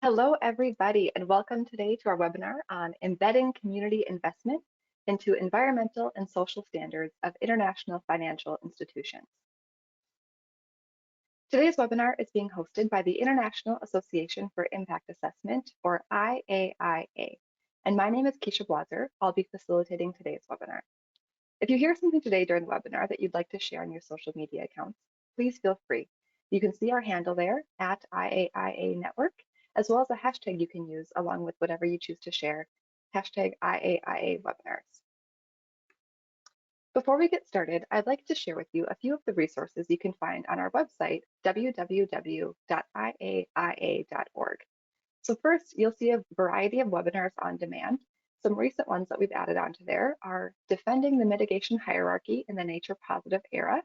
Hello, everybody, and welcome today to our webinar on embedding community investment into environmental and social standards of international financial institutions. Today's webinar is being hosted by the International Association for Impact Assessment, or IAIA, and my name is Keisha Blaser. I'll be facilitating today's webinar. If you hear something today during the webinar that you'd like to share on your social media accounts, please feel free. You can see our handle there at IAIA Network, as well as a hashtag you can use along with whatever you choose to share, hashtag IAIA Webinars. Before we get started, I'd like to share with you a few of the resources you can find on our website, www.iaia.org. So first, you'll see a variety of webinars on demand. Some recent ones that we've added onto there are Defending the Mitigation Hierarchy in the Nature Positive Era,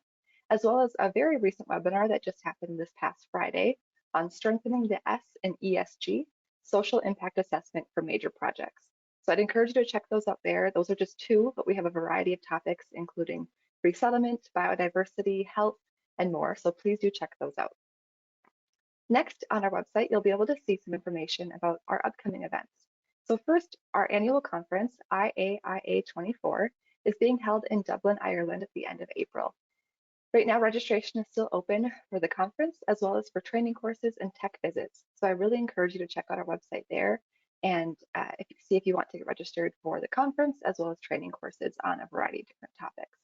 as well as a very recent webinar that just happened this past Friday on Strengthening the S and ESG, Social Impact Assessment for Major Projects. So I'd encourage you to check those out there. Those are just two, but we have a variety of topics, including resettlement, biodiversity, health, and more. So please do check those out. Next, on our website, you'll be able to see some information about our upcoming events. So first, our annual conference, IAIA 24, is being held in Dublin, Ireland at the end of April. Right now, registration is still open for the conference, as well as for training courses and tech visits. So I really encourage you to check out our website there and see if you want to get registered for the conference, as well as training courses on a variety of different topics.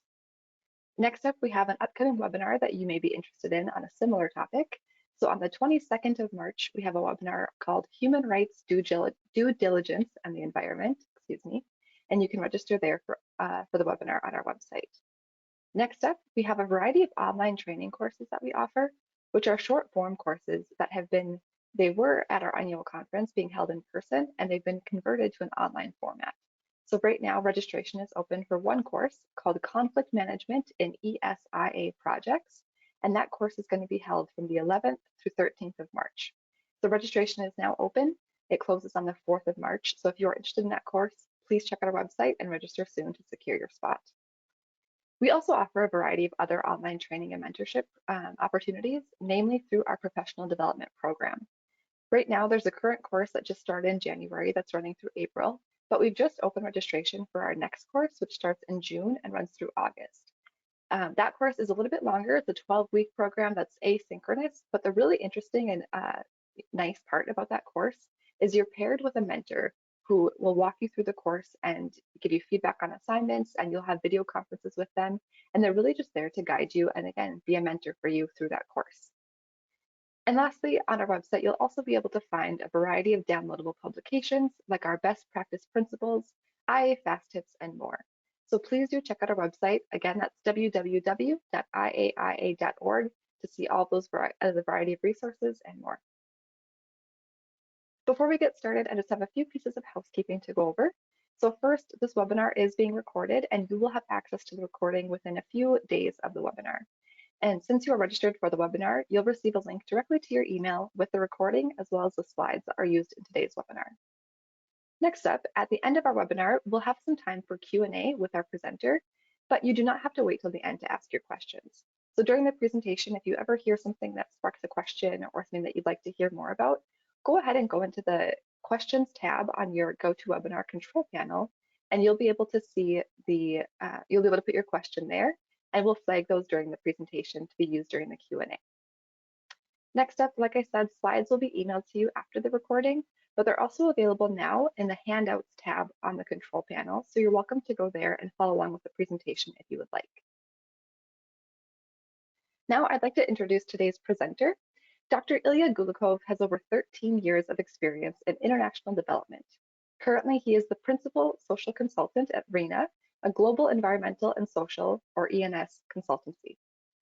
Next up, we have an upcoming webinar that you may be interested in on a similar topic. So on the 22nd of March, we have a webinar called Human Rights Due Diligence and the Environment, and you can register there for the webinar on our website. Next up, we have a variety of online training courses that we offer, which are short form courses that they were at our annual conference being held in person, and they've been converted to an online format. So right now, registration is open for one course called Conflict Management in ESIA Projects, and that course is going to be held from the 11th through 13th of March. So registration is now open. It closes on the 4th of March. So if you're interested in that course, please check out our website and register soon to secure your spot. We also offer a variety of other online training and mentorship opportunities, namely through our professional development program. Right now, there's a current course that just started in January that's running through April, but we've just opened registration for our next course, which starts in June and runs through August. That course is a little bit longer. It's a 12-week program that's asynchronous, but the really interesting and nice part about that course is you're paired with a mentor who will walk you through the course and give you feedback on assignments, and you'll have video conferences with them, and they're really just there to guide you and, again, be a mentor for you through that course. And lastly, on our website, you'll also be able to find a variety of downloadable publications like our best practice principles, IA fast tips, and more. So please do check out our website. Again, that's www.iaia.org to see all those the variety of resources and more. Before we get started, I just have a few pieces of housekeeping to go over. So first, this webinar is being recorded, and you will have access to the recording within a few days of the webinar. And since you are registered for the webinar, you'll receive a link directly to your email with the recording, as well as the slides that are used in today's webinar. Next up, at the end of our webinar, we'll have some time for Q&A with our presenter, but you do not have to wait till the end to ask your questions. So during the presentation, if you ever hear something that sparks a question or something that you'd like to hear more about, go ahead and go into the questions tab on your GoToWebinar control panel, and you'll be able to see you'll be able to put your question there, and we'll flag those during the presentation to be used during the Q&A. Next up, like I said, slides will be emailed to you after the recording, but they're also available now in the handouts tab on the control panel. So you're welcome to go there and follow along with the presentation if you would like. Now I'd like to introduce today's presenter. Dr. Ilya Gulikov has over 13 years of experience in international development. Currently, he is the principal social consultant at RENA, a global environmental and social, or ENS, consultancy.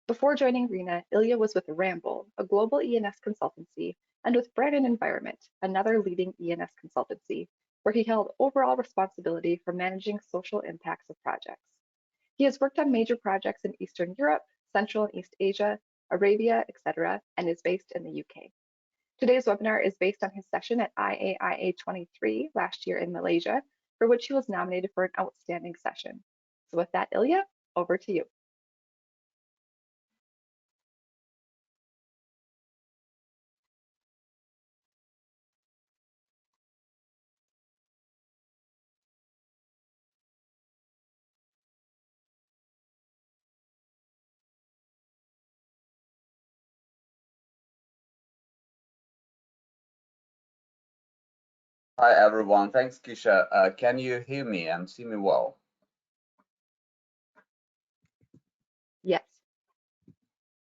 Before joining RENA, Ilya was with Ramble, a global ENS consultancy, and with Brandon Environment, another leading ENS consultancy, where he held overall responsibility for managing social impacts of projects. He has worked on major projects in Eastern Europe, Central and East Asia, Arabia, etc., and is based in the UK. Today's webinar is based on his session at IAIA 23 last year in Malaysia, for which he was nominated for an outstanding session. So with that, Ilya, over to you. Hi everyone, thanks Kisha. Can you hear me and see me well? Yes.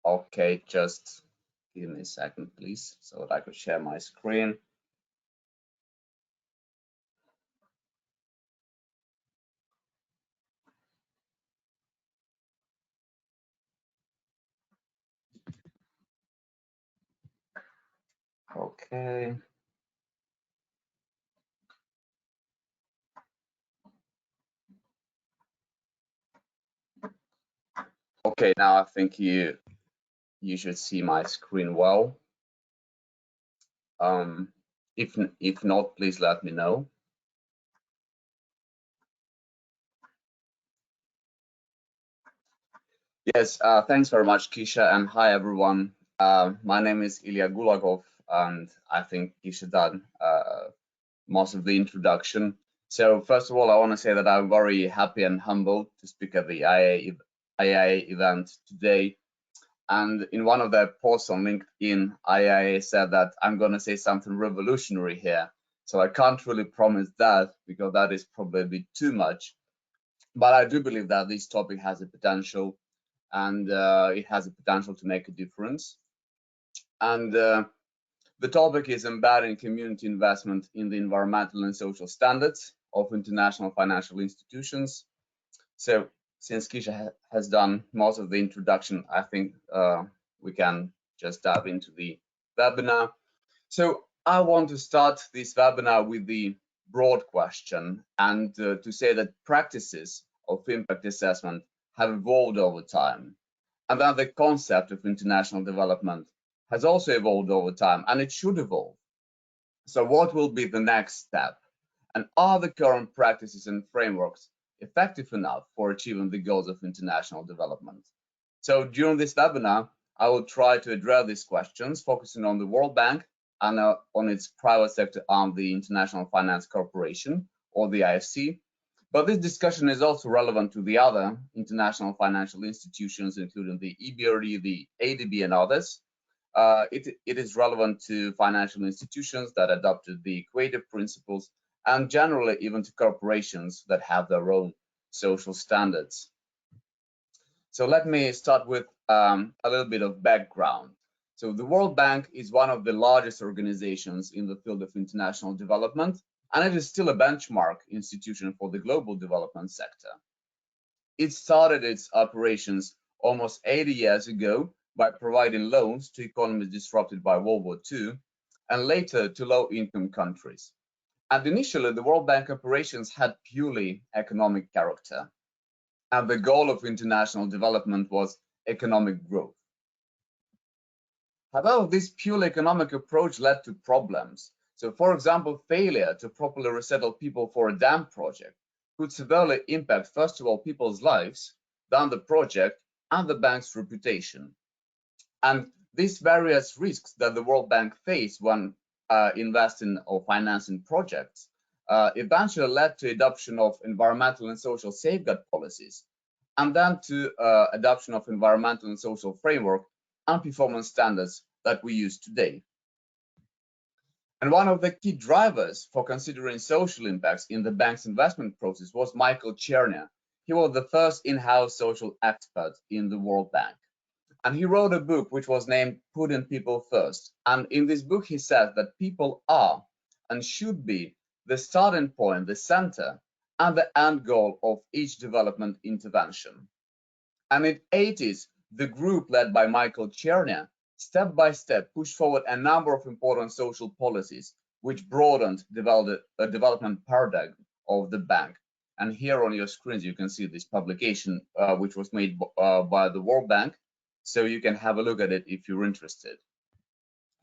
Okay, just give me a second please, so that I could share my screen. Okay. Okay, now I think you should see my screen well. Um, if not, please let me know. Yes, thanks very much, Kisha, and hi everyone. My name is Ilya Gulagov, and I think Kisha done most of the introduction. So first of all, I want to say that I'm very happy and humbled to speak at the IAIA event today. And in one of their posts on LinkedIn, IAIA said that I'm going to say something revolutionary here. So I can't really promise that because that is probably a bit too much. But I do believe that this topic has a potential, and it has a potential to make a difference. And the topic is embedding community investment in the environmental and social standards of international financial institutions. So, since Kisha has done most of the introduction, I think we can just dive into the webinar. So, I want to start this webinar with the broad question and to say that practices of impact assessment have evolved over time, and that the concept of international development has also evolved over time, and it should evolve. So what will be the next step? And are the current practices and frameworks effective enough for achieving the goals of international development? So during this webinar, I will try to address these questions, focusing on the World Bank and on its private sector arm, the International Finance Corporation, or the IFC. But this discussion is also relevant to the other international financial institutions, including the EBRD, the ADB, and others. It is relevant to financial institutions that adopted the equator principles, and generally even to corporations that have their own social standards. So let me start with a little bit of background. So the World Bank is one of the largest organizations in the field of international development, and it is still a benchmark institution for the global development sector. It started its operations almost 80 years ago by providing loans to economies disrupted by World War II, and later to low-income countries. And initially, the World Bank operations had purely economic character, and the goal of international development was economic growth. However, this purely economic approach led to problems. So, for example, failure to properly resettle people for a dam project could severely impact, first of all, people's lives, then the project, and the bank's reputation. And these various risks that the World Bank faced when investing or financing projects eventually led to adoption of environmental and social safeguard policies, and then to adoption of environmental and social framework and performance standards that we use today. And one of the key drivers for considering social impacts in the bank's investment process was Michael Chernia. He was the first in-house social expert in the World Bank. And he wrote a book which was named Putting People First. And in this book, he says that people are and should be the starting point, the center, and the end goal of each development intervention. And in the 80s, the group led by Michael Chernia step by step pushed forward a number of important social policies which broadened the development paradigm of the bank. And here on your screens, you can see this publication, which was made by the World Bank. So you can have a look at it if you're interested.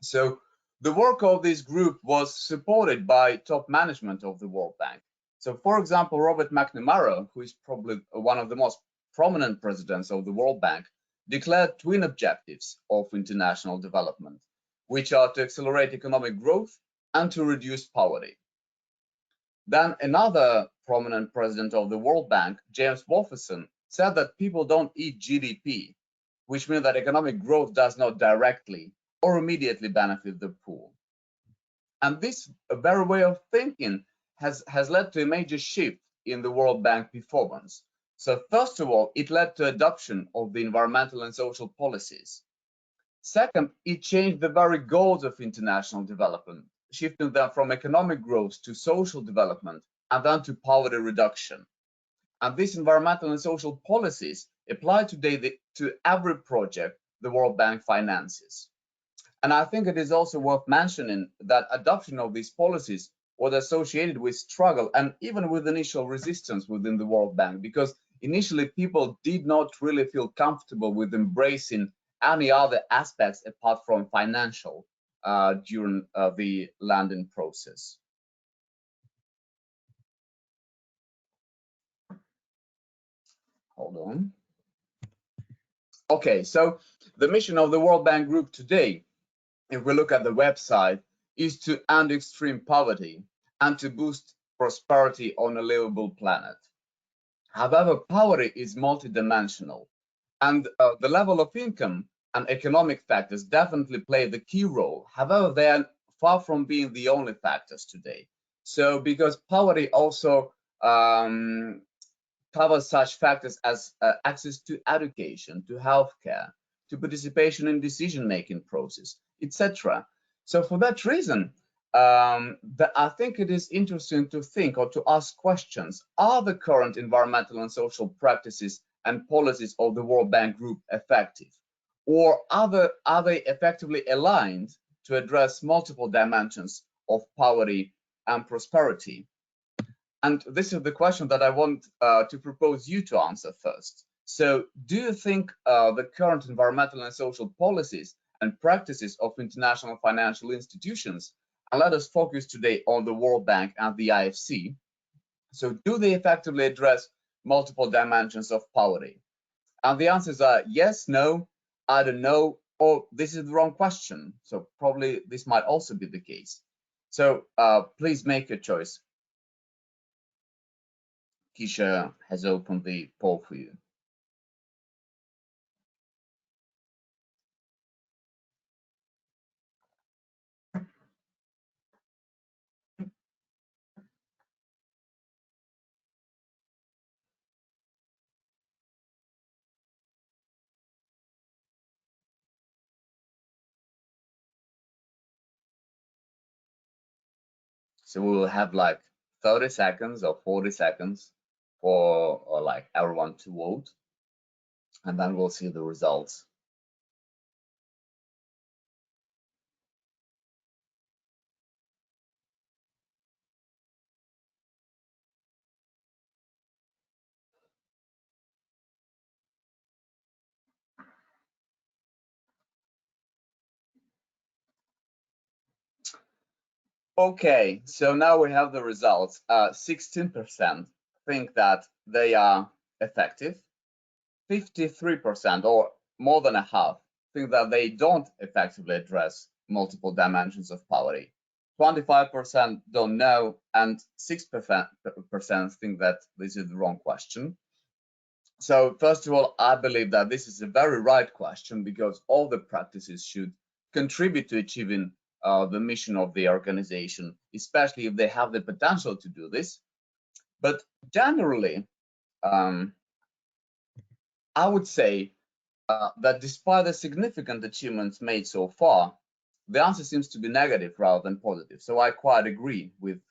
So the work of this group was supported by top management of the World Bank. So for example, Robert McNamara, who is probably one of the most prominent presidents of the World Bank, declared twin objectives of international development, which are to accelerate economic growth and to reduce poverty. Then another prominent president of the World Bank, James Wolferson, said that people don't eat GDP, which means that economic growth does not directly or immediately benefit the poor. And this very way of thinking has led to a major shift in the World Bank performance. So first of all, it led to adoption of the environmental and social policies. Second, it changed the very goals of international development, shifting them from economic growth to social development and then to poverty reduction. And these environmental and social policies apply today to every project the World Bank finances. And I think it is also worth mentioning that adoption of these policies was associated with struggle and even with initial resistance within the World Bank, because initially people did not really feel comfortable with embracing any other aspects apart from financial during the landing process. Hold on. Okay, so the mission of the World Bank Group today, if we look at the website, is to end extreme poverty and to boost prosperity on a livable planet. However, poverty is multidimensional, and the level of income and economic factors definitely play the key role. However, they are far from being the only factors today. So, because poverty also covers such factors as access to education, to healthcare, to participation in decision-making process, etc. So for that reason, I think it is interesting to think or to ask questions. Are the current environmental and social practices and policies of the World Bank Group effective? Or are they effectively aligned to address multiple dimensions of poverty and prosperity? And this is the question that I want to propose you to answer first. So, do you think the current environmental and social policies and practices of international financial institutions, and let us focus today on the World Bank and the IFC, so do they effectively address multiple dimensions of poverty? And the answers are yes, no, I don't know, or this is the wrong question. So probably this might also be the case. So please make your choice. Keisha has opened the poll for you. So we will have like 30 seconds or 40 seconds for like everyone to vote, and then we'll see the results. Okay, so now we have the results. 16% think that they are effective. 53%, or more than a half, think that they don't effectively address multiple dimensions of poverty. 25% don't know, and 6% think that this is the wrong question. So first of all, I believe that this is a very right question, because all the practices should contribute to achieving the mission of the organization, especially if they have the potential to do this. But generally, I would say that despite the significant achievements made so far, the answer seems to be negative rather than positive. So I quite agree with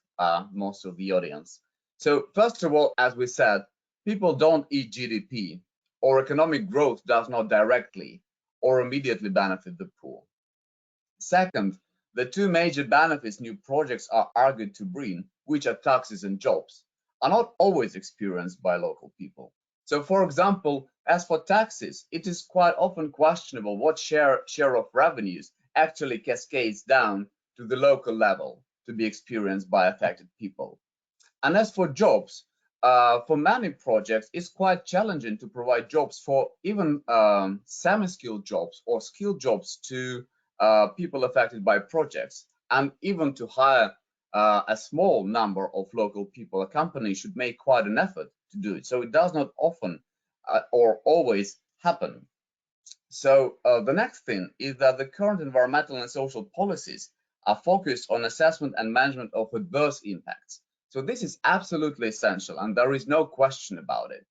most of the audience. So first of all, as we said, people don't eat GDP, or economic growth does not directly or immediately benefit the poor. Second, the two major benefits new projects are argued to bring, which are taxes and jobs, are not always experienced by local people. So, for example, as for taxes, it is quite often questionable what share of revenues actually cascades down to the local level to be experienced by affected people. And as for jobs, for many projects, it's quite challenging to provide jobs for even semi-skilled jobs or skilled jobs to people affected by projects, and even to hire a small number of local people. A company should make quite an effort to do it. So it does not often or always happen. So the next thing is that the current environmental and social policies are focused on assessment and management of adverse impacts. So this is absolutely essential, and there is no question about it.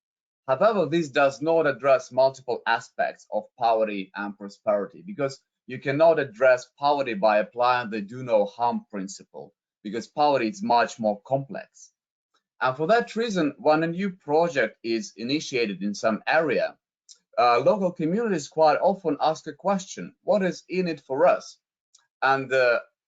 However, this does not address multiple aspects of poverty and prosperity, because you cannot address poverty by applying the do no harm principle, because poverty is much more complex. And for that reason, when a new project is initiated in some area, local communities quite often ask a question: what is in it for us? And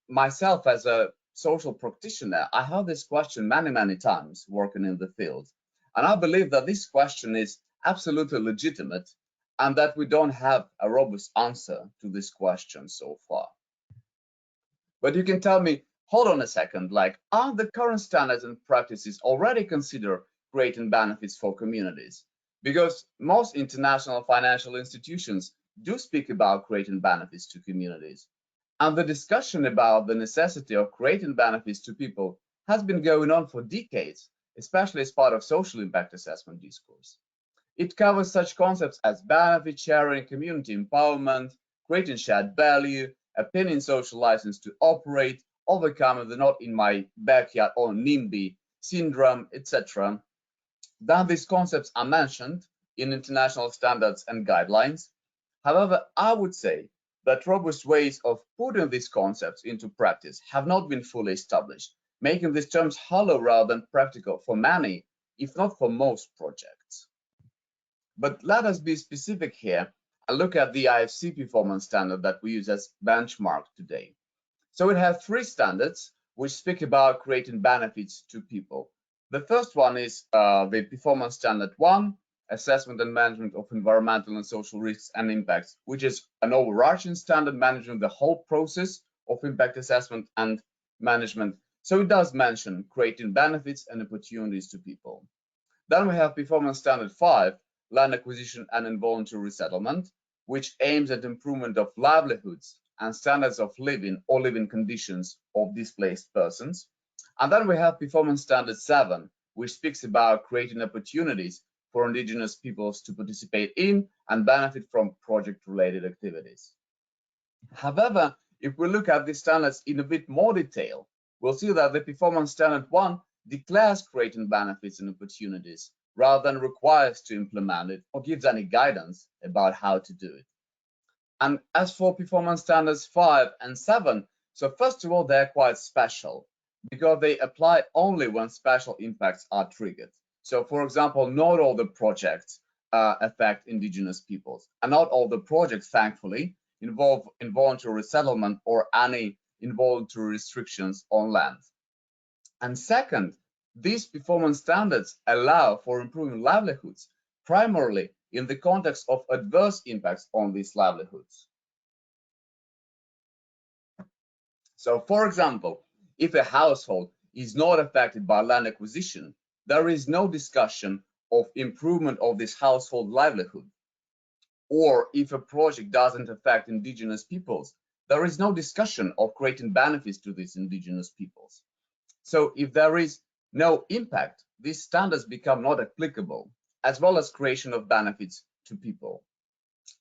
myself, as a social practitioner, I have this question many times working in the field. And I believe that this question is absolutely legitimate and that we don't have a robust answer to this question so far. But you can tell me, hold on a second, like, are the current standards and practices already consider creating benefits for communities? Because most international financial institutions do speak about creating benefits to communities. And the discussion about the necessity of creating benefits to people has been going on for decades, especially as part of social impact assessment discourse. It covers such concepts as benefit sharing, community empowerment, creating shared value, obtaining social license to operate, overcoming the not in my backyard or NIMBY syndrome, etc. Then these concepts are mentioned in international standards and guidelines. However, I would say that robust ways of putting these concepts into practice have not been fully established, making these terms hollow rather than practical for many, if not for most projects. But let us be specific here and look at the IFC performance standard that we use as benchmark today. So it has three standards which speak about creating benefits to people. The first one is the performance standard 1, assessment and management of environmental and social risks and impacts, which is an overarching standard managing the whole process of impact assessment and management. So it does mention creating benefits and opportunities to people. Then we have performance standard 5, land acquisition and involuntary resettlement, which aims at improvement of livelihoods and standards of living or living conditions of displaced persons. And then we have performance standard 7, which speaks about creating opportunities for indigenous peoples to participate in and benefit from project-related activities. However, if we look at these standards in a bit more detail, we'll see that the performance standard 1 declares creating benefits and opportunities rather than requires to implement it or gives any guidance about how to do it. And as for performance standards 5 and 7, so first of all, they're quite special because they apply only when special impacts are triggered. So for example, not all the projects affect indigenous peoples, and not all the projects, thankfully, involve involuntary resettlement or any involuntary restrictions on land. And second, these performance standards allow for improving livelihoods, primarily in the context of adverse impacts on these livelihoods. So, for example, if a household is not affected by land acquisition, there is no discussion of improvement of this household livelihood. Or if a project doesn't affect indigenous peoples, there is no discussion of creating benefits to these indigenous peoples. So if there is no impact, these standards become not applicable, as well as creation of benefits to people.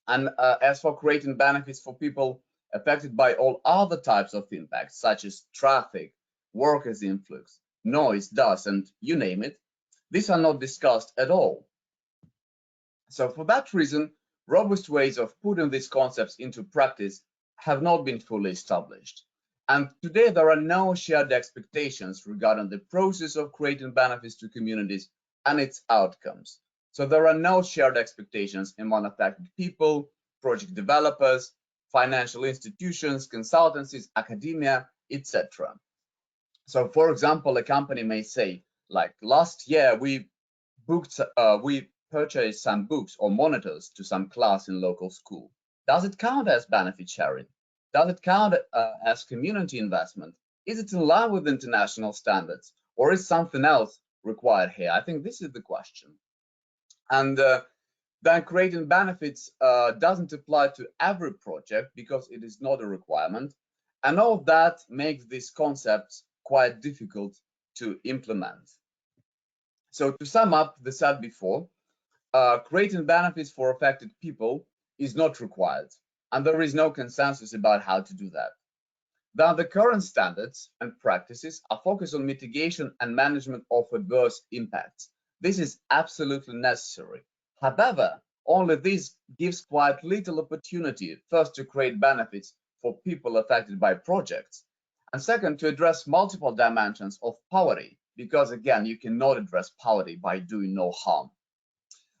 And as for creating benefits for people affected by all other types of impacts, such as traffic, workers' influx, noise, dust, and you name it, these are not discussed at all. So for that reason, robust ways of putting these concepts into practice have not been fully established. And today there are no shared expectations regarding the process of creating benefits to communities and its outcomes. So there are no shared expectations among affected people, project developers, financial institutions, consultancies, academia, etc. So for example, a company may say, like, last year we purchased some books or monitors to some class in local school. Does it count as benefit sharing? Does it count as community investment? Is it in line with international standards, or is something else required here? I think this is the question. And then creating benefits doesn't apply to every project because it is not a requirement. And all of that makes these concepts quite difficult to implement. So to sum up the said before, creating benefits for affected people is not required, and there is no consensus about how to do that. Now, the current standards and practices are focused on mitigation and management of adverse impacts. This is absolutely necessary. However, only this gives quite little opportunity, first, to create benefits for people affected by projects, and second, to address multiple dimensions of poverty, because again, you cannot address poverty by doing no harm.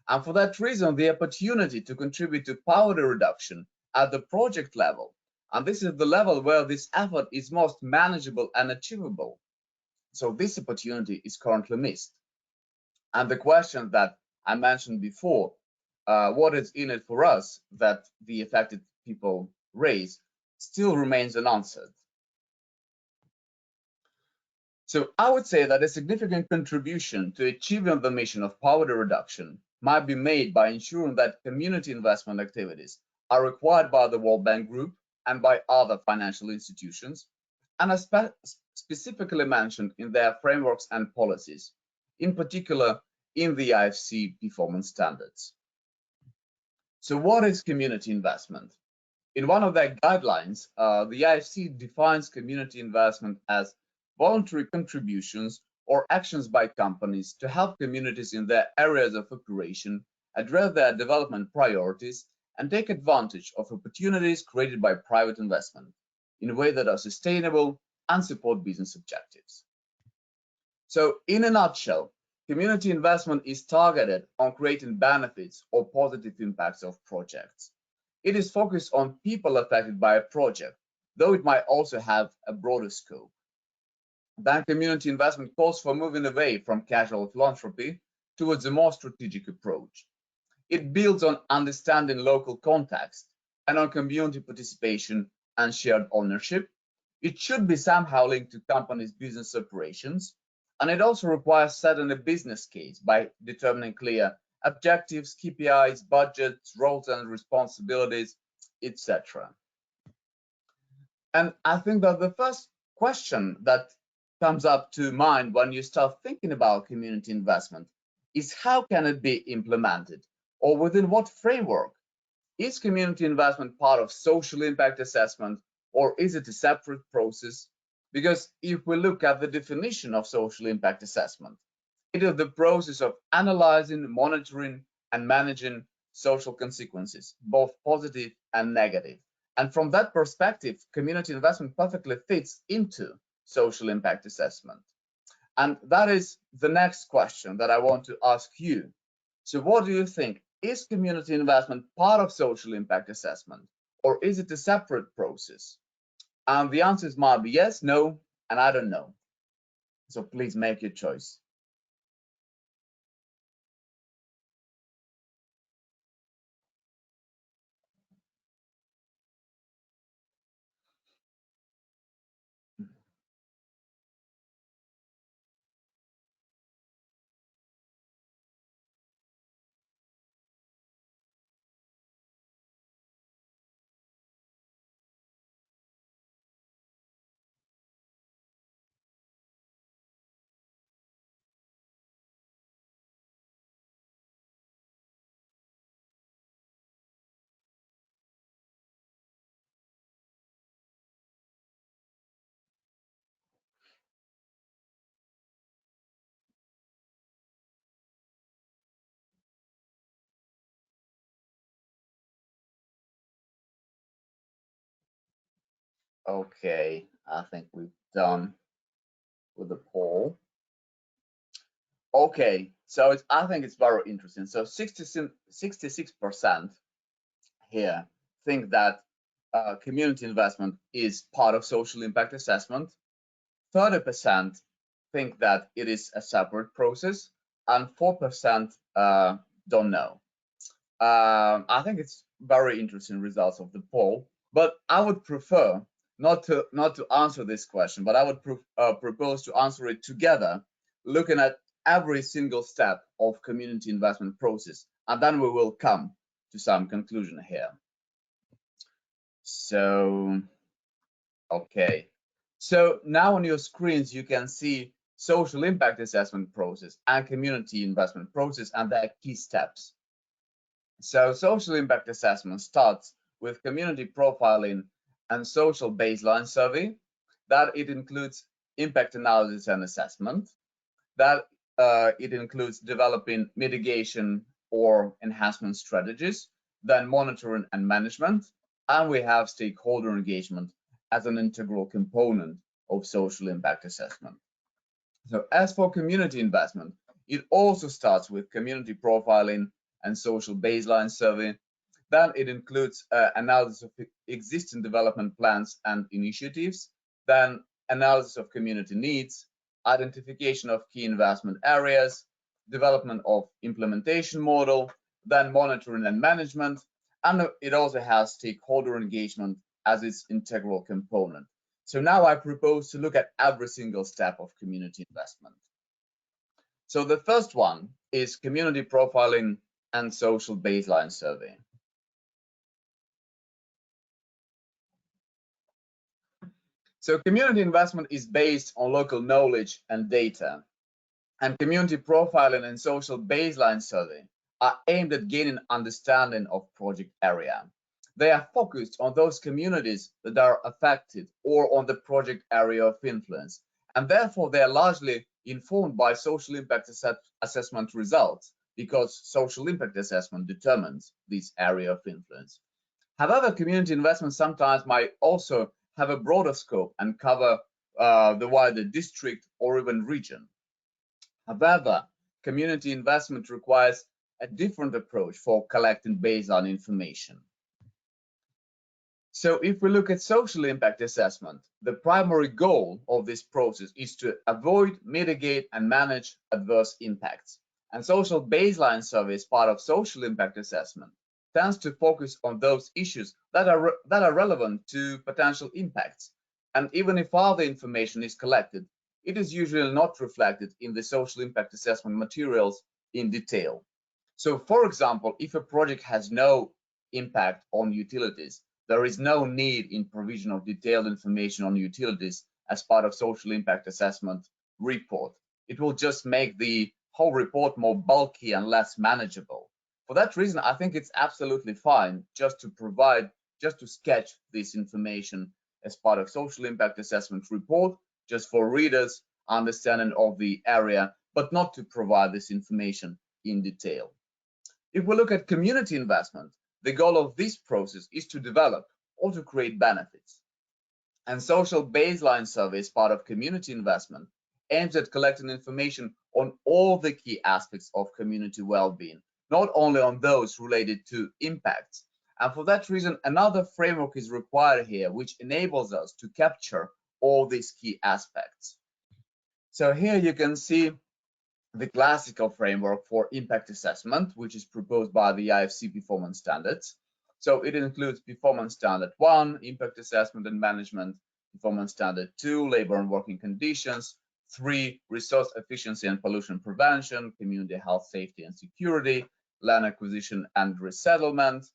And for that reason, the opportunity to contribute to poverty reduction at the project level, and this is the level where this effort is most manageable and achievable. So this opportunity is currently missed. And the question that I mentioned before, what is in it for us, that the affected people raise, still remains unanswered. So I would say that a significant contribution to achieving the mission of poverty reduction might be made by ensuring that community investment activities are required by the World Bank Group and by other financial institutions, and are specifically mentioned in their frameworks and policies, in particular in the IFC performance standards. So what is community investment? In one of their guidelines, the IFC defines community investment as voluntary contributions or actions by companies to help communities in their areas of operation address their development priorities and take advantage of opportunities created by private investment in ways that are sustainable and support business objectives. So, in a nutshell, community investment is targeted on creating benefits or positive impacts of projects. It is focused on people affected by a project, though it might also have a broader scope. Then community investment calls for moving away from casual philanthropy towards a more strategic approach. It builds on understanding local context and on community participation and shared ownership. It should be somehow linked to companies' business operations, and it also requires setting a business case by determining clear objectives, KPIs, budgets, roles and responsibilities, etc. And I think that the first question that comes up to mind when you start thinking about community investment is, how can it be implemented, or within what framework? Is community investment part of social impact assessment, or is it a separate process? Because if we look at the definition of social impact assessment, it is the process of analyzing, monitoring, and managing social consequences, both positive and negative. And from that perspective, community investment perfectly fits into social impact assessment. And that is the next question that I want to ask you. So what do you think? Is community investment part of social impact assessment, or is it a separate process? And the answers might be yes, no, and I don't know. So please make your choice. Okay, I think we've done with the poll. Okay, so I think it's very interesting. So 66% here think that community investment is part of social impact assessment. 30% think that it is a separate process, and 4% don't know. I think it's very interesting results of the poll, but I would prefer not to answer this question, but I would propose to answer it together, looking at every single step of community investment process, and then we will come to some conclusion here. So, okay. So now on your screens, you can see social impact assessment process and community investment process and their key steps. So social impact assessment starts with community profiling and social baseline survey. that it includes impact analysis and assessment, that it includes developing mitigation or enhancement strategies, then monitoring and management, and we have stakeholder engagement as an integral component of social impact assessment. So as for community investment, it also starts with community profiling and social baseline survey. Then it includes analysis of existing development plans and initiatives, then analysis of community needs, identification of key investment areas, development of implementation model, then monitoring and management, and it also has stakeholder engagement as its integral component. So now I propose to look at every single step of community investment. So the first one is community profiling and social baseline survey. So community investment is based on local knowledge and data, and community profiling and social baseline survey are aimed at gaining understanding of project area. They are focused on those communities that are affected or on the project area of influence, and therefore they are largely informed by social impact assessment results, because social impact assessment determines this area of influence. However, community investment sometimes might also have a broader scope and cover the wider district or even region. However, community investment requires a different approach for collecting baseline information. So if we look at social impact assessment, the primary goal of this process is to avoid, mitigate, and manage adverse impacts. And social baseline survey as part of social impact assessment tends to focus on those issues that are relevant to potential impacts. And even if all the information is collected, it is usually not reflected in the social impact assessment materials in detail. So for example, if a project has no impact on utilities, there is no need in provision of detailed information on utilities as part of social impact assessment report. It will just make the whole report more bulky and less manageable. For that reason, I think it's absolutely fine just to sketch this information as part of social impact assessment report, just for readers' understanding of the area, but not to provide this information in detail. If we look at community investment, the goal of this process is to develop or to create benefits. And social baseline survey as part of community investment aims at collecting information on all the key aspects of community well-being, not only on those related to impacts. And for that reason, another framework is required here, which enables us to capture all these key aspects. So here you can see the classical framework for impact assessment, which is proposed by the IFC performance standards. So it includes performance standard 1, impact assessment and management, performance standard 2, labor and working conditions, 3, resource efficiency and pollution prevention, community health, safety and security, land acquisition and resettlement,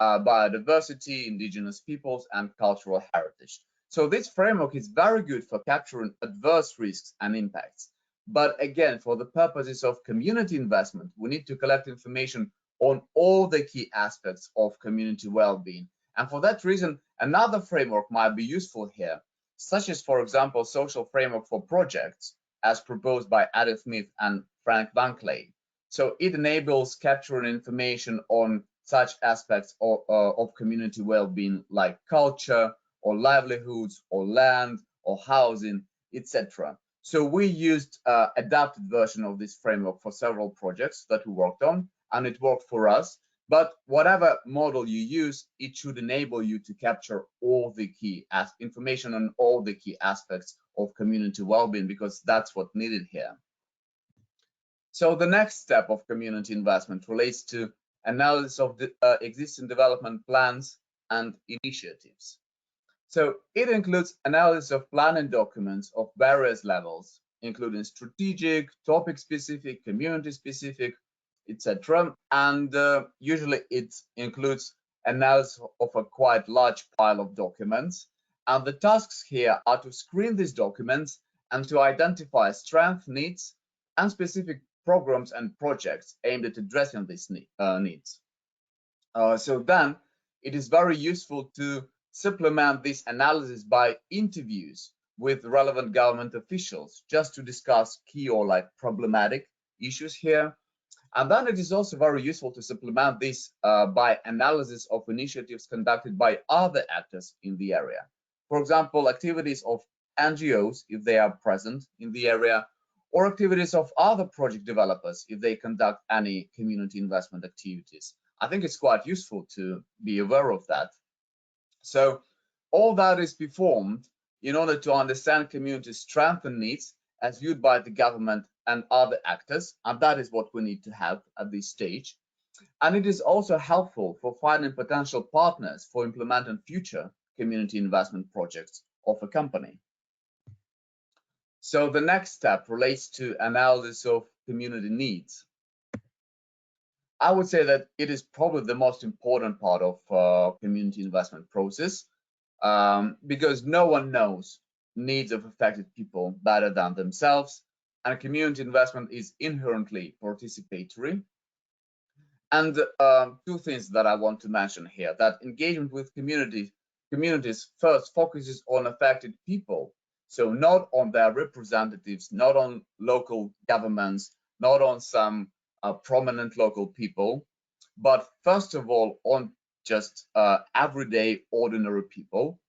biodiversity, indigenous peoples, and cultural heritage. So this framework is very good for capturing adverse risks and impacts. But again, for the purposes of community investment, we need to collect information on all the key aspects of community well-being. And for that reason, another framework might be useful here, such as, for example, social framework for projects, as proposed by Adam Smith and Frank Van Clay. So it enables capturing information on such aspects of community well-being like culture, or livelihoods, or land, or housing, etc. So we used adapted version of this framework for several projects that we worked on, and it worked for us. But whatever model you use, it should enable you to capture all the key information on all the key aspects of community well-being, because that's what's needed here. So the next step of community investment relates to analysis of the existing development plans and initiatives. So it includes analysis of planning documents of various levels, including strategic, topic-specific, community-specific, etc. And usually it includes analysis of a quite large pile of documents. And the tasks here are to screen these documents and to identify strengths, needs, and specific programs and projects aimed at addressing these needs. So then it is very useful to supplement this analysis by interviews with relevant government officials just to discuss key or problematic issues here. And then it is also very useful to supplement this by analysis of initiatives conducted by other actors in the area. For example, activities of NGOs, if they are present in the area, or activities of other project developers, if they conduct any community investment activities. I think it's quite useful to be aware of that. So all that is performed in order to understand community strengths and needs as viewed by the government and other actors, and that is what we need to have at this stage. And it is also helpful for finding potential partners for implementing future community investment projects of a company. So the next step relates to analysis of community needs. I would say that it is probably the most important part of community investment process, because no one knows needs of affected people better than themselves, and community investment is inherently participatory. And two things that I want to mention here: that engagement with communities first focuses on affected people, so not on their representatives, not on local governments, not on some prominent local people, but first of all on just everyday ordinary people.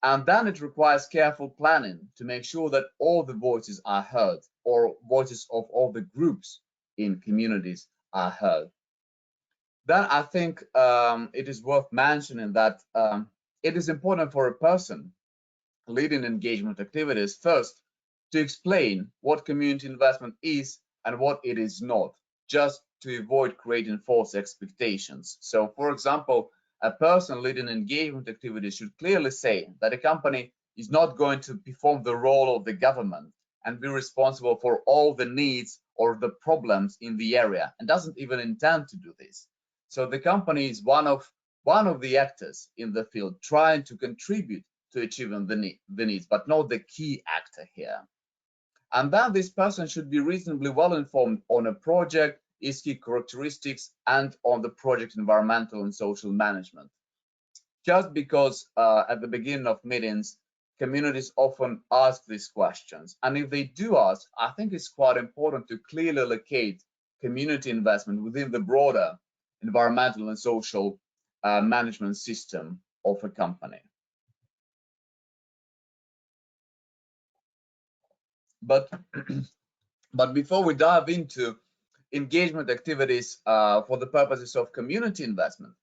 And then it requires careful planning to make sure that all the voices are heard, or voices of all the groups in communities are heard. Then I think it is worth mentioning that it is important for a person leading engagement activities first to explain what community investment is and what it is not, just to avoid creating false expectations. So, for example, a person leading engagement activities should clearly say that a company is not going to perform the role of the government and be responsible for all the needs or the problems in the area, and doesn't even intend to do this. So the company is one of the actors in the field trying to contribute to achieving the needs, but not the key actor here. And then this person should be reasonably well informed on a project, its key characteristics, and on the project environmental and social management. Just because at the beginning of meetings, communities often ask these questions. And if they do ask, I think it's quite important to clearly locate community investment within the broader environmental and social management system of a company. But before we dive into engagement activities for the purposes of community investment,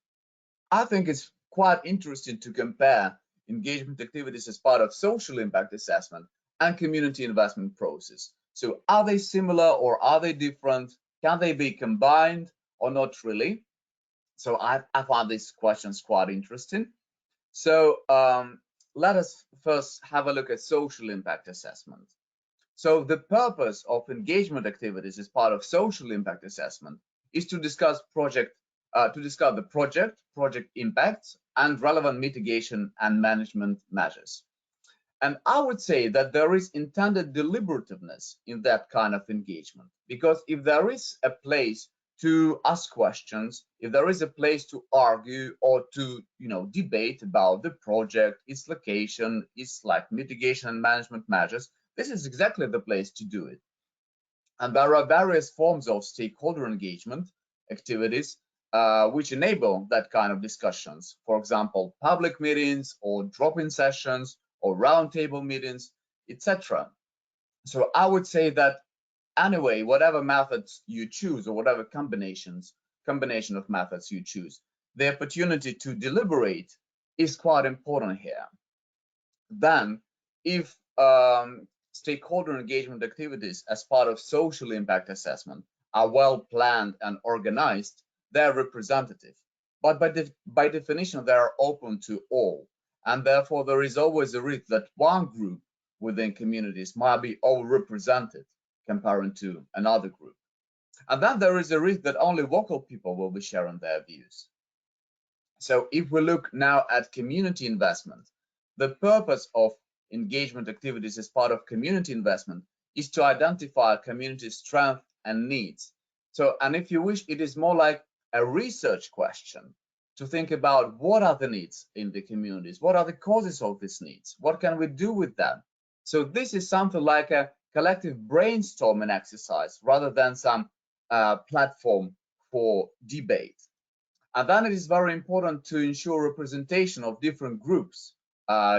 I think it's quite interesting to compare engagement activities as part of social impact assessment and community investment process. So are they similar or are they different? Can they be combined or not really? So I found these questions quite interesting. So let us first have a look at social impact assessment. So the purpose of engagement activities as part of social impact assessment is to discuss the project impacts, and relevant mitigation and management measures. And I would say that there is intended deliberativeness in that kind of engagement, because if there is a place to ask questions, if there is a place to argue or to debate about the project, its location, its mitigation and management measures, this is exactly the place to do it. And there are various forms of stakeholder engagement activities which enable that kind of discussions. For example, public meetings or drop-in sessions or roundtable meetings, etc. So I would say that anyway, whatever methods you choose or whatever combination of methods you choose, the opportunity to deliberate is quite important here. Then, if stakeholder engagement activities as part of social impact assessment are well planned and organized, they're representative. But by definition, they are open to all. And therefore, there is always a risk that one group within communities might be overrepresented compared to another group. And then there is a risk that only vocal people will be sharing their views. So if we look now at community investment, the purpose of engagement activities as part of community investment is to identify community strength and needs. So, and if you wish, it is more like a research question to think about what are the needs in the communities, what are the causes of these needs, what can we do with them, So this is something like a collective brainstorming exercise rather than some platform for debate. And then it is very important to ensure representation of different groups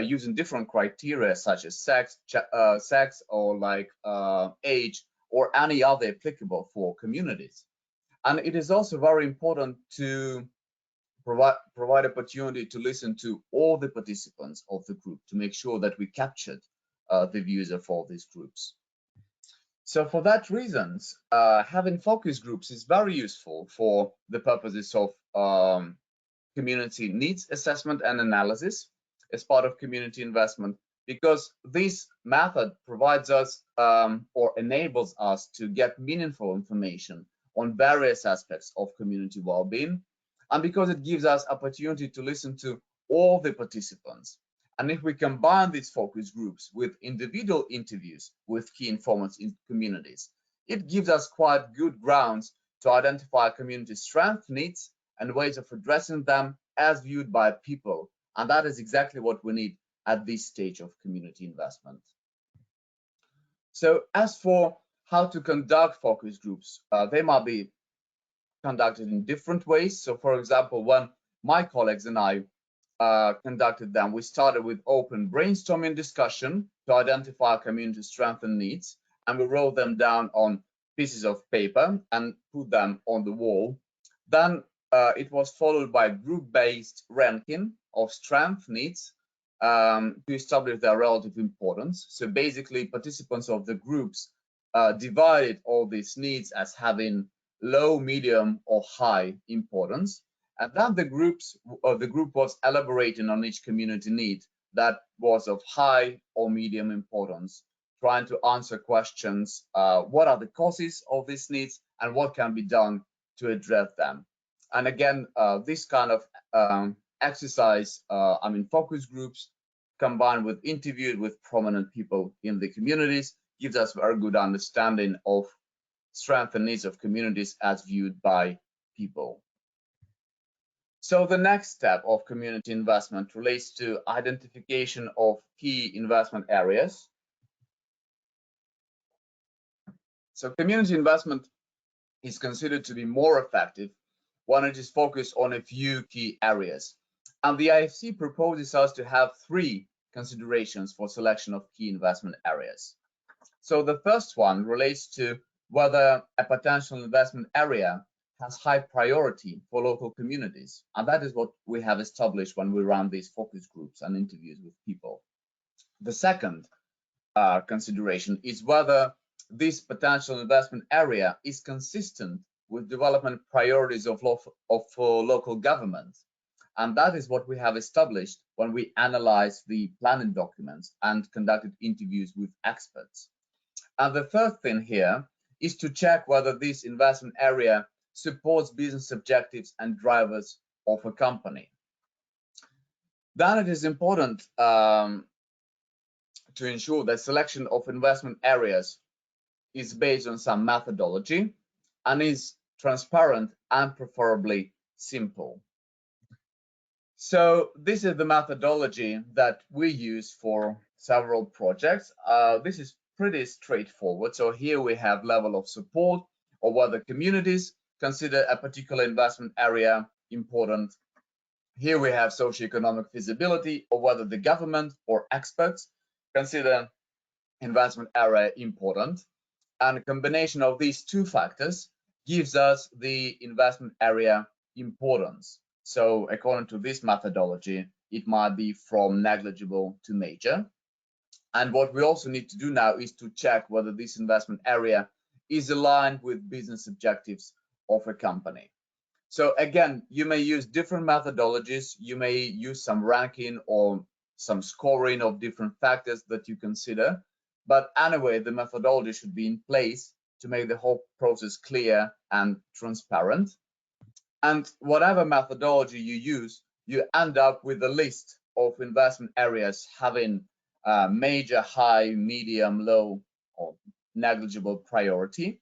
using different criteria such as sex or like age or any other applicable for communities. And it is also very important to provide opportunity to listen to all the participants of the group to make sure that we captured the views of all these groups. So for that reasons, having focus groups is very useful for the purposes of community needs assessment and analysis as part of community investment, because this method provides us or enables us to get meaningful information on various aspects of community well-being, and because it gives us opportunity to listen to all the participants. And if we combine these focus groups with individual interviews with key informants in communities, it gives us quite good grounds to identify community strength, needs, and ways of addressing them as viewed by people. And that is exactly what we need at this stage of community investment. So as for how to conduct focus groups, they might be conducted in different ways. So for example, when my colleagues and I conducted them, we started with open brainstorming discussion to identify community strengths and needs, and we wrote them down on pieces of paper and put them on the wall. Then it was followed by group-based ranking of strength needs to establish their relative importance. So basically, participants of the groups divided all these needs as having low, medium, or high importance. And then the group was elaborating on each community need that was of high or medium importance, trying to answer questions, what are the causes of these needs and what can be done to address them. And again, this kind of exercise, focus groups combined with interviews with prominent people in the communities gives us a very good understanding of strengths and needs of communities as viewed by people. So the next step of community investment relates to identification of key investment areas. So community investment is considered to be more effective when it is focused on a few key areas. And the IFC proposes us to have three considerations for selection of key investment areas. So the first one relates to whether a potential investment area has high priority for local communities. And that is what we have established when we run these focus groups and interviews with people. The second consideration is whether this potential investment area is consistent with development priorities of local government. And that is what we have established when we analyzed the planning documents and conducted interviews with experts. And the third thing here is to check whether this investment area supports business objectives and drivers of a company. Then it is important to ensure that selection of investment areas is based on some methodology and is transparent and preferably simple. So this is the methodology that we use for several projects. This is pretty straightforward. So here we have level of support, or whether communities consider a particular investment area important. Here we have socioeconomic feasibility, or whether the government or experts consider investment area important. And a combination of these two factors gives us the investment area importance. So according to this methodology, it might be from negligible to major. And what we also need to do now is to check whether this investment area is aligned with business objectives of a company. So again, you may use different methodologies. You may use some ranking or some scoring of different factors that you consider. But anyway, the methodology should be in place to make the whole process clear and transparent. And whatever methodology you use, you end up with a list of investment areas having major, high, medium, low, or negligible priority.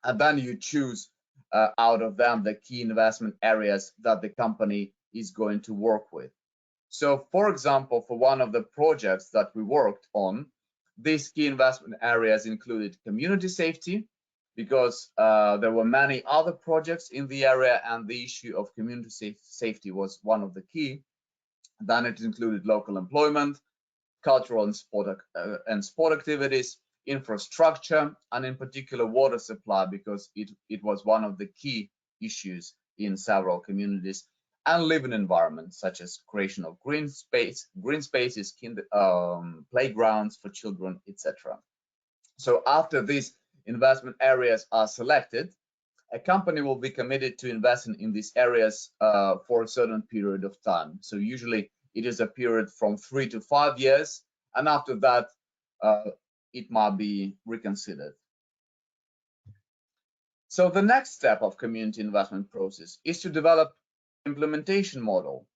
And then you choose out of them the key investment areas that the company is going to work with. So for example, for one of the projects that we worked on, These key investment areas included community safety, because there were many other projects in the area and the issue of community safety was one of the key. Then it included local employment, cultural and sport activities, infrastructure, and in particular water supply, because it was one of the key issues in several communities, and living environments such as creation of green spaces, playgrounds for children, etc. So after these investment areas are selected, a company will be committed to investing in these areas for a certain period of time. So usually it is a period from 3 to 5 years, and after that it might be reconsidered. So the next step of community investment process is to develop implementation model.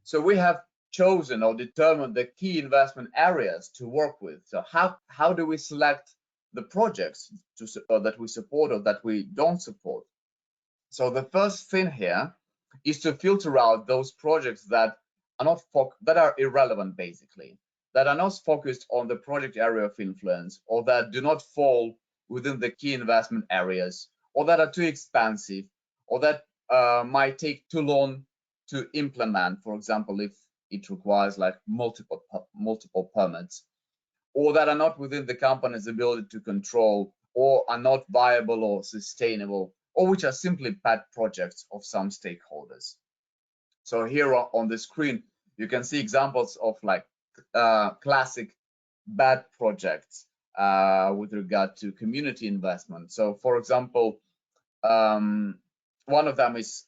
So we have chosen or determined the key investment areas to work with. So how do we select the projects that we support or that we don't support? So the first thing here is to filter out those projects that are irrelevant, basically, that are not focused on the project area of influence, or that do not fall within the key investment areas, or that are too expensive, or that might take too long to implement, for example, if it requires like multiple permits, or that are not within the company's ability to control, or are not viable or sustainable, or which are simply pet projects of some stakeholders. So here on the screen, you can see examples of like classic bad projects with regard to community investment. So for example, one of them is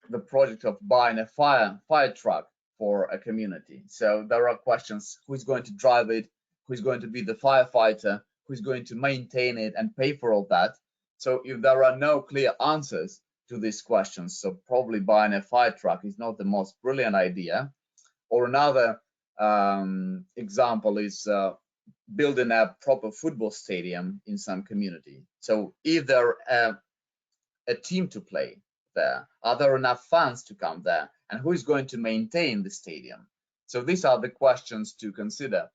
the project of buying a fire truck for a community. So there are questions: who's going to drive it, who's going to be the firefighter, who's going to maintain it and pay for all that. So if there are no clear answers to these questions, so probably buying a fire truck is not the most brilliant idea. Or another example is building a proper football stadium in some community. So if there a team to play there, are there enough fans to come there, and who is going to maintain the stadium? So these are the questions to consider.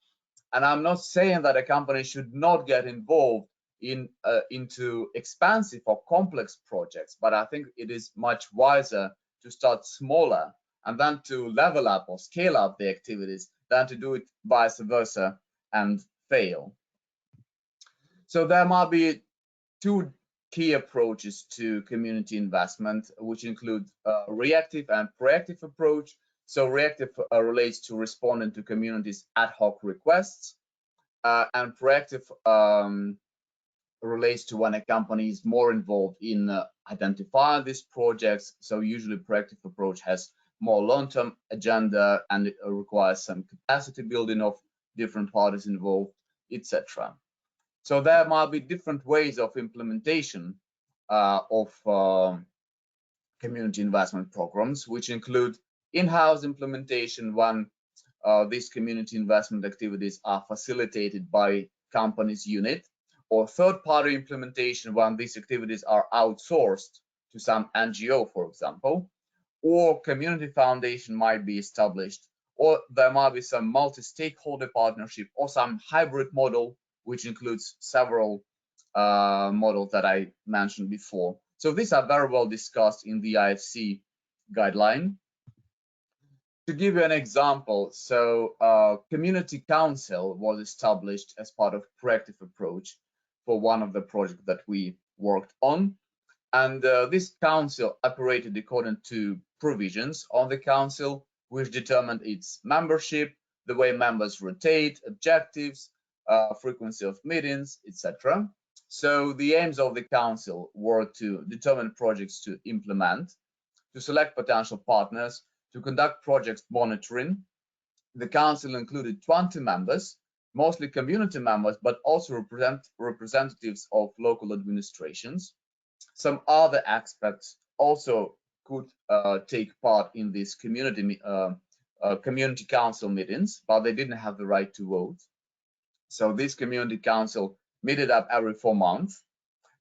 And I'm not saying that a company should not get involved into expansive or complex projects, but I think it is much wiser to start smaller and then to level up or scale up the activities than to do it vice versa and fail. So there might be two key approaches to community investment, which include reactive and proactive approach. So reactive relates to responding to communities' ad hoc requests, and proactive relates to when a company is more involved in identifying these projects. So usually proactive approach has more long-term agenda, and it requires some capacity building of different parties involved, etc. So there might be different ways of implementation of community investment programs, which include in-house implementation when these community investment activities are facilitated by company's unit, or third-party implementation when these activities are outsourced to some NGO, for example, or community foundation might be established, or there might be some multi-stakeholder partnership or some hybrid model, which includes several models that I mentioned before. So these are very well discussed in the IFC guideline. To give you an example, so community council was established as part of proactive approach for one of the projects that we worked on. And this council operated according to provisions on the council, which determined its membership, the way members rotate, objectives, frequency of meetings, etc. So the aims of the council were to determine projects to implement, to select potential partners, to conduct project monitoring. The council included 20 members, mostly community members, but also representatives of local administrations. Some other experts also could take part in these community council meetings, but they didn't have the right to vote. So this community council met up every 4 months,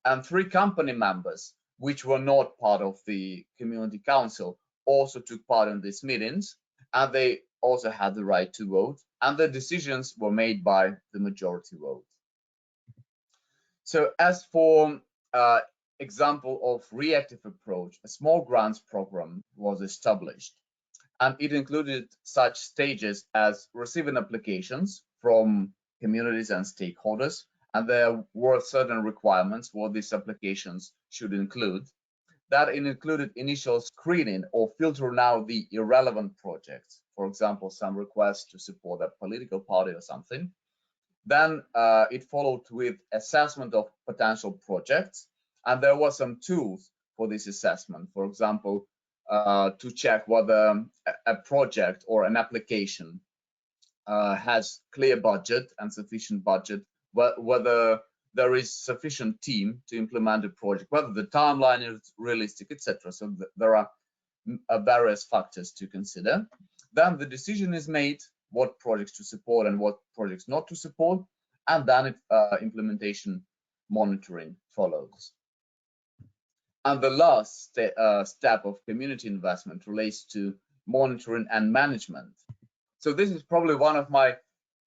and 3 company members, which were not part of the community council, also took part in these meetings, and they also had the right to vote, and the decisions were made by the majority vote. So as for example of reactive approach, a small grants program was established, and it included such stages as receiving applications from communities and stakeholders, and there were certain requirements what these applications should include. That it included initial screening or filtering out the irrelevant projects, for example, some requests to support a political party or something. Then it followed with assessment of potential projects, and there were some tools for this assessment. For example, to check whether a project or an application has clear budget and sufficient budget, whether there is sufficient team to implement the project, whether the timeline is realistic, etc. So there are various factors to consider. Then the decision is made what projects to support and what projects not to support, and then implementation monitoring follows. And the last step of community investment relates to monitoring and management. So this is probably one of my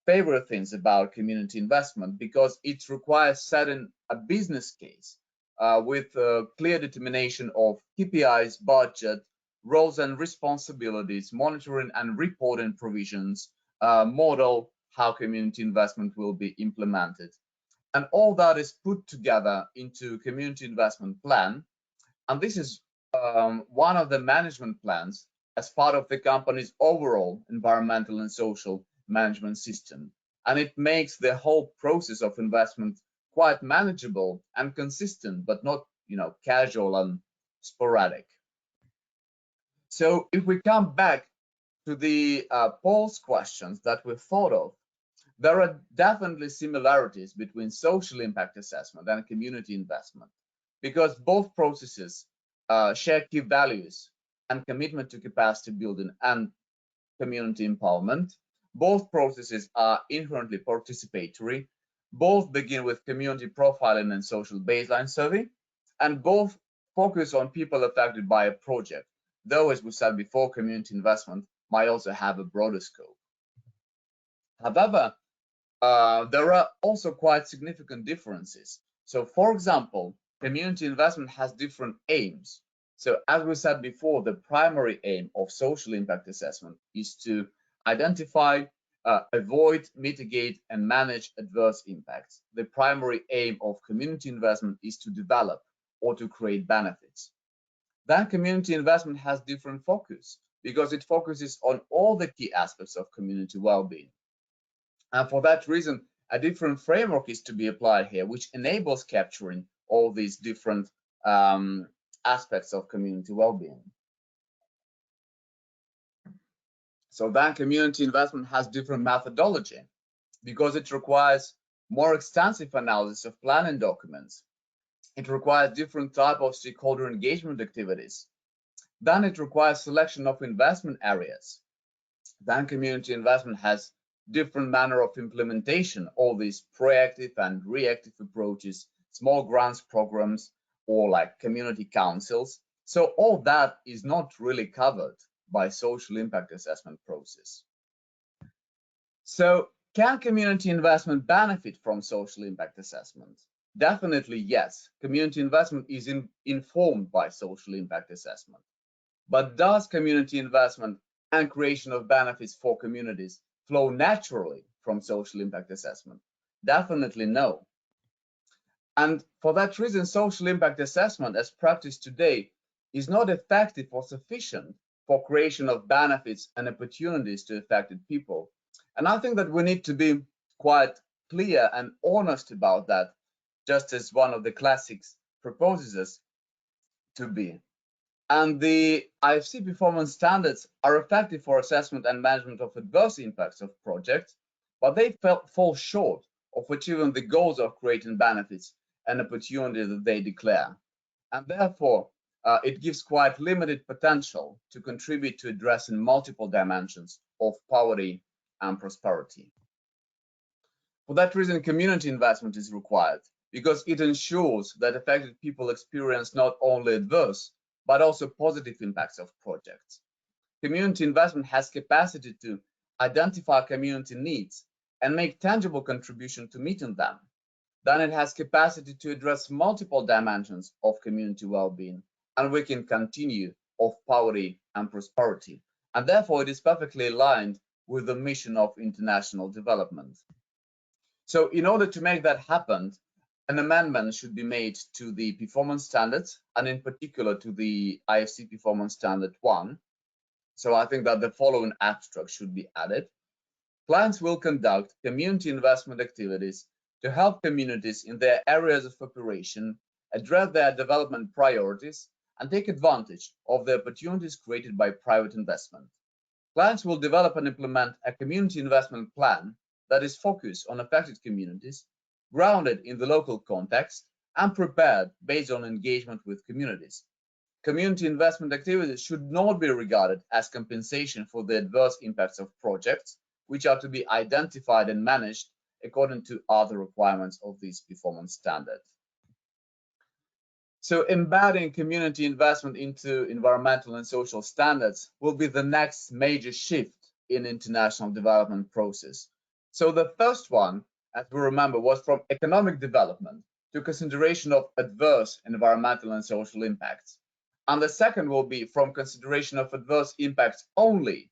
favorite things about community investment, because it requires setting a business case with a clear determination of KPIs, budget, roles and responsibilities, monitoring and reporting provisions, model how community investment will be implemented. And all that is put together into community investment plan. And this is one of the management plans as part of the company's overall environmental and social management system. And it makes the whole process of investment quite manageable and consistent, but not, casual and sporadic. So if we come back to the polls questions that we thought of, there are definitely similarities between social impact assessment and community investment, because both processes share key values and commitment to capacity building and community empowerment. Both processes are inherently participatory. Both begin with community profiling and social baseline survey, and both focus on people affected by a project, though, as we said before, community investment might also have a broader scope. However, there are also quite significant differences. So, for example, community investment has different aims. So, as we said before, the primary aim of social impact assessment is to identify, avoid, mitigate, and manage adverse impacts. The primary aim of community investment is to develop or to create benefits. Then community investment has different focus because it focuses on all the key aspects of community well-being. And for that reason, a different framework is to be applied here, which enables capturing all these different aspects of community well-being. So then community investment has different methodology because it requires more extensive analysis of planning documents. It requires different type of stakeholder engagement activities. Then it requires selection of investment areas. Then community investment has different manner of implementation, all these proactive and reactive approaches, small grants programs, or like community councils. So all that is not really covered by social impact assessment process. So can community investment benefit from social impact assessment? Definitely yes. Community investment is informed by social impact assessment. But does community investment and creation of benefits for communities flow naturally from social impact assessment? Definitely no. And for that reason, social impact assessment as practiced today is not effective or sufficient for creation of benefits and opportunities to affected people. And I think that we need to be quite clear and honest about that, just as one of the classics proposes us to be. And the IFC performance standards are effective for assessment and management of adverse impacts of projects, but they fall short of achieving the goals of creating benefits and opportunities that they declare. And therefore, it gives quite limited potential to contribute to addressing multiple dimensions of poverty and prosperity. For that reason, community investment is required because it ensures that affected people experience not only adverse, but also positive impacts of projects. Community investment has capacity to identify community needs and make tangible contribution to meeting them. then it has capacity to address multiple dimensions of community well-being, and we can continue of poverty and prosperity. And therefore, it is perfectly aligned with the mission of international development. So in order to make that happen, an amendment should be made to the performance standards, and in particular to the IFC Performance Standard 1. So I think that the following abstract should be added. Clients will conduct community investment activities to help communities in their areas of operation address their development priorities and take advantage of the opportunities created by private investment. Clients will develop and implement a community investment plan that is focused on affected communities, grounded in the local context, and prepared based on engagement with communities. Community investment activities should not be regarded as compensation for the adverse impacts of projects, which are to be identified and managed according to other requirements of these performance standards. So embedding community investment into environmental and social standards will be the next major shift in international development process. So the first one, as we remember, was from economic development to consideration of adverse environmental and social impacts. And the second will be from consideration of adverse impacts only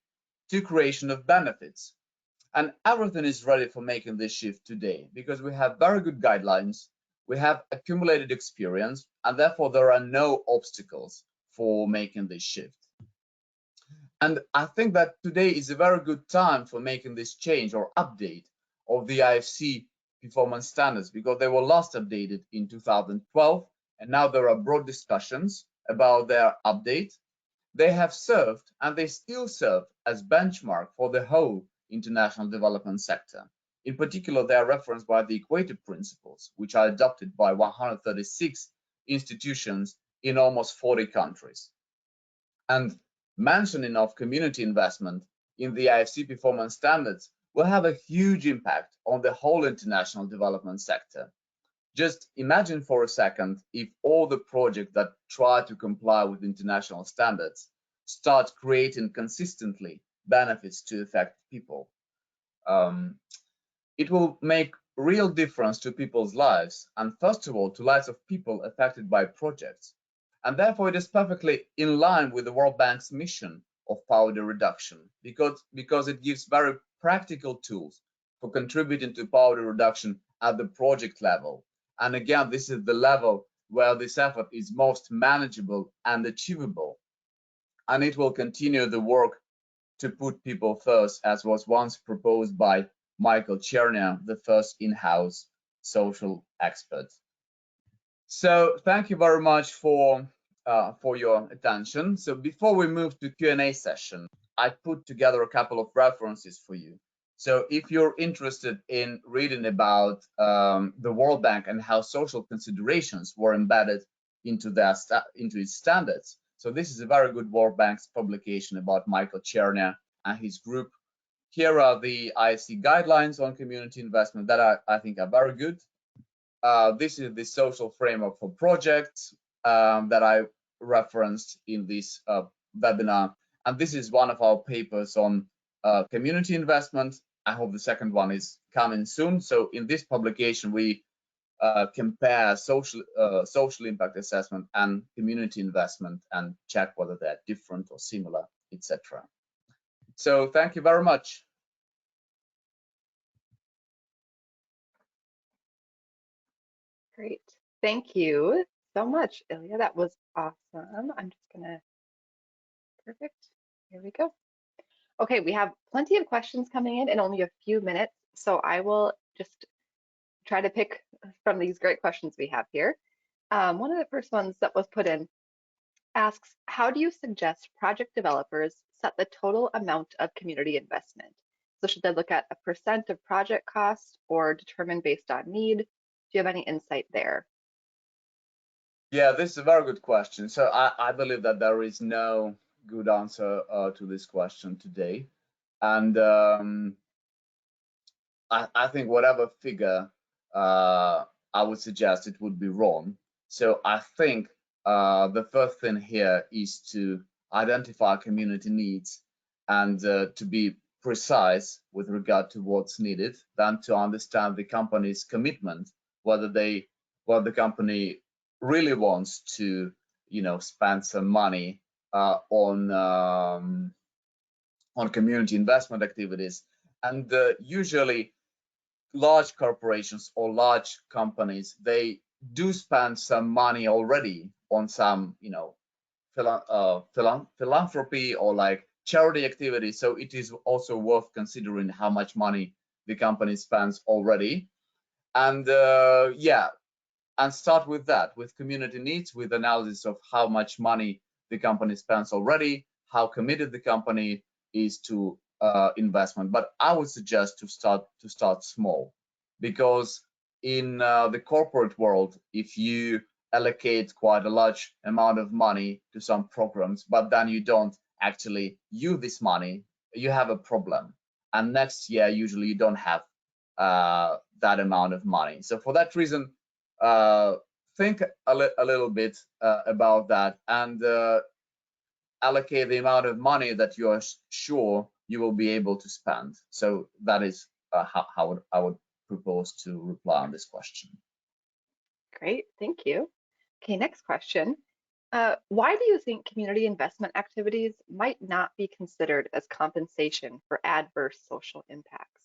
to creation of benefits. And everything is ready for making this shift today because we have very good guidelines, we have accumulated experience, and therefore there are no obstacles for making this shift. And I think that today is a very good time for making this change or update of the IFC performance standards because they were last updated in 2012, and now there are broad discussions about their update. They have served and they still serve as benchmark for the whole international development sector. In particular, they are referenced by the Equator Principles, which are adopted by 136 institutions in almost 40 countries. And mentioning of community investment in the IFC performance standards will have a huge impact on the whole international development sector. Just imagine for a second if all the projects that try to comply with international standards start creating consistently benefits to affect people. It will make real difference to people's lives, and first of all, to lives of people affected by projects. And therefore, it is perfectly in line with the World Bank's mission of poverty reduction, because it gives very practical tools for contributing to poverty reduction at the project level. And again, this is the level where this effort is most manageable and achievable. And it will continue the work to put people first, as was once proposed by Michael Chernia, the first in-house social expert. So thank you very much for your attention. So before we move to Q&A session, I put together a couple of references for you. So if you're interested in reading about the World Bank and how social considerations were embedded into its standards, so this is a very good World Bank's publication about Michael Chernia and his group. Here are the IFC guidelines on community investment that I think are very good. This is the social framework for projects that I referenced in this webinar. And this is one of our papers on community investment. I hope the second one is coming soon. So in this publication, we compare social impact assessment and community investment and check whether they're different or similar, etc. So thank you very much. Great. Thank you so much, Ilya. That was awesome. I'm just gonna, perfect. Here we go. Okay, we have plenty of questions coming in only a few minutes, so I will just try to pick from these great questions we have here. One of the first ones that was put in asks, how do you suggest project developers set the total amount of community investment? So should they look at a % of project cost or determine based on need? Do you have any insight there? Yeah, this is a very good question. So I believe that there is no good answer to this question today. And I think whatever figure I would suggest, it would be wrong. So I think the first thing here is to identify community needs and to be precise with regard to what's needed, then to understand the company's commitment whether the company really wants to, spend some money on community investment activities. And usually large corporations or large companies, they do spend some money already on some, philanthropy or like charity activities. So it is also worth considering how much money the company spends already. And yeah, and start with that, with community needs, with analysis of how much money the company spends already, how committed the company is to investment. But I would suggest to start small, because in the corporate world, if you allocate quite a large amount of money to some programs, but then you don't actually use this money, you have a problem. And next year, usually you don't have that amount of money. So for that reason, uh, think a little bit about that, and allocate the amount of money that you are sure you will be able to spend. So that is how I would propose to reply on this question. Great, thank you. Okay, next question. Why do you think community investment activities might not be considered as compensation for adverse social impacts?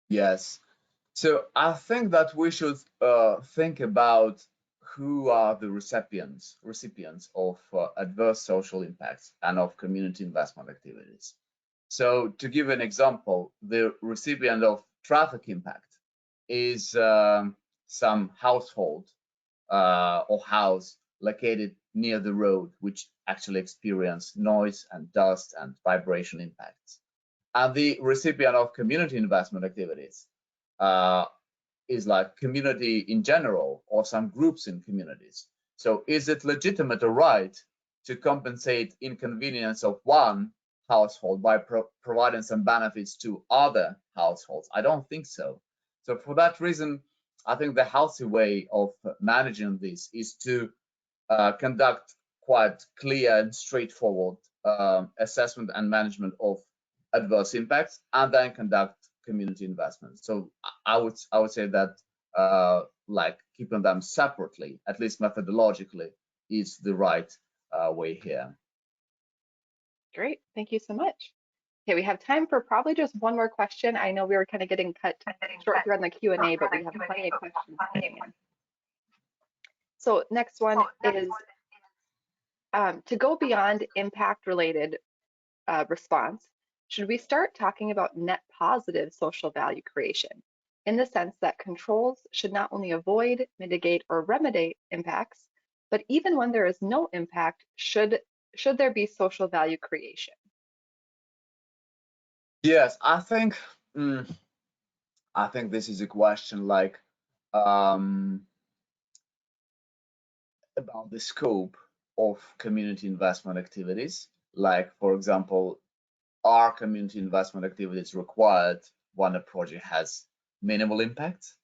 Yes. So I think that we should think about who are the recipients of adverse social impacts and of community investment activities. So to give an example, the recipient of traffic impact is some household or house located near the road, which actually experience noise and dust and vibration impacts. And the recipient of community investment activities uh, is like community in general or some groups in communities. So is it legitimate or right to compensate inconvenience of one household by providing some benefits to other households? I don't think so. So for that reason, I think the healthy way of managing this is to conduct quite clear and straightforward assessment and management of adverse impacts, and then conduct community investments. So I would say that like keeping them separately, at least methodologically, is the right way here. Great, thank you so much. Okay, we have time for probably just one more question. I know we were kind of getting cut short here on the Q&A, but we have plenty of questions coming in. So next one is to go beyond impact-related response, should we start talking about net positive social value creation in the sense that controls should not only avoid, mitigate, or remedy impacts, but even when there is no impact, should there be social value creation? Yes, mm, I think this is a question like um, about the scope of community investment activities. Like, for example, are community investment activities required when a project has minimal impact,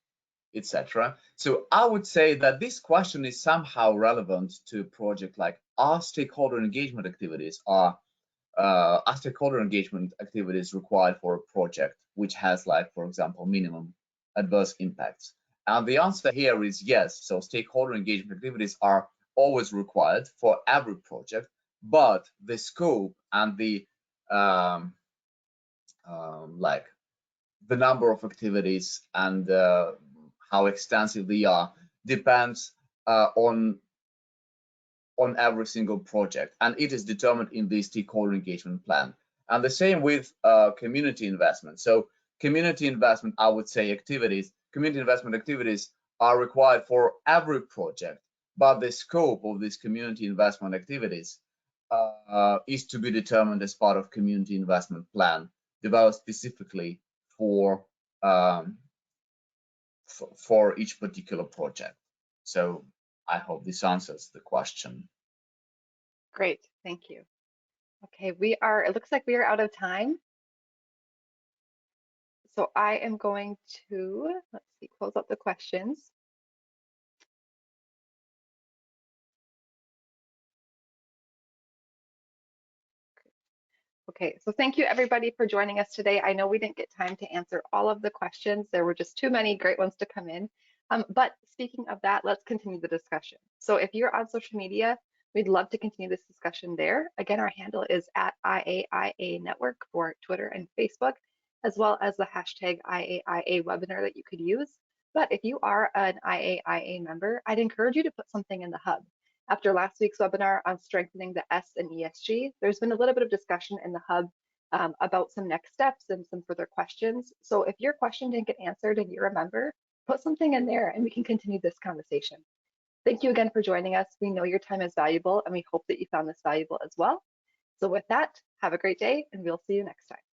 etc. So I would say that this question is somehow relevant to a project like are stakeholder engagement activities required for a project which has, like, for example, minimum adverse impacts. And the answer here is yes. So stakeholder engagement activities are always required for every project, but the scope and the um, like the number of activities and how extensive they are depends on every single project, and it is determined in the stakeholder engagement plan. And the same with community investment. So community investment, I would say community investment activities are required for every project, but the scope of these community investment activities is to be determined as part of community investment plan developed specifically for um, for each particular project. So I hope this answers the question. Great, thank you. Okay, it looks like we are out of time. So I am going to, let's see, close up the questions. Okay, so thank you everybody for joining us today. I know we didn't get time to answer all of the questions. There were just too many great ones to come in, But speaking of that, let's continue the discussion. So if you're on social media, we'd love to continue this discussion there. Again, our handle is at IAIA Network for Twitter and Facebook, as well as the hashtag IAIA webinar that you could use. But if you are an IAIA member, I'd encourage you to put something in the hub. After last week's webinar on strengthening the S and ESG, there's been a little bit of discussion in the hub about some next steps and some further questions. So if your question didn't get answered and you're a member, put something in there and we can continue this conversation. Thank you again for joining us. We know your time is valuable and we hope that you found this valuable as well. So with that, have a great day and we'll see you next time.